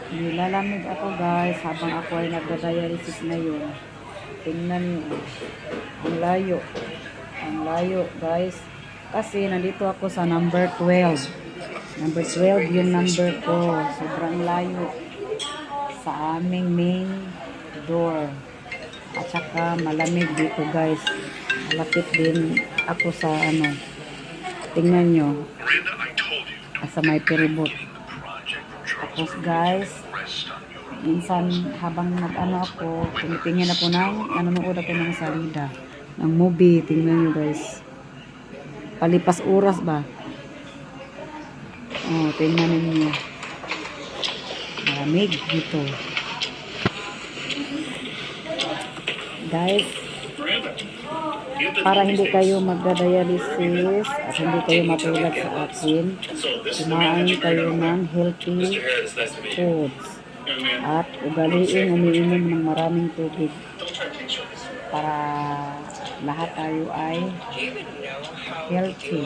Nilalamig ako guys habang ako ay nagda-dialysis ngayon. Tingnan nyo. Ang layo. Ang layo guys. Kasi nandito ako sa number 12. Number 12 yung number ko. Sobrang layo sa aming main door. At saka malamig dito guys. Malapit din ako sa ano. Tingnan nyo. Sa may peribot. Tapos guys, minsan habang nag-ano ako, tinitingin ako nanonood ako ng salida, ng movie. Tingnan nyo guys. Palipas oras ba? Oh, tingnan niyo. Malamig dito. Guys, para hindi kayo magda-dialysis at hindi kayo matulad sa akin, kumain kayo ng healthy foods at ugaliin umiinom ng maraming tubig para lahat tayo ay healthy.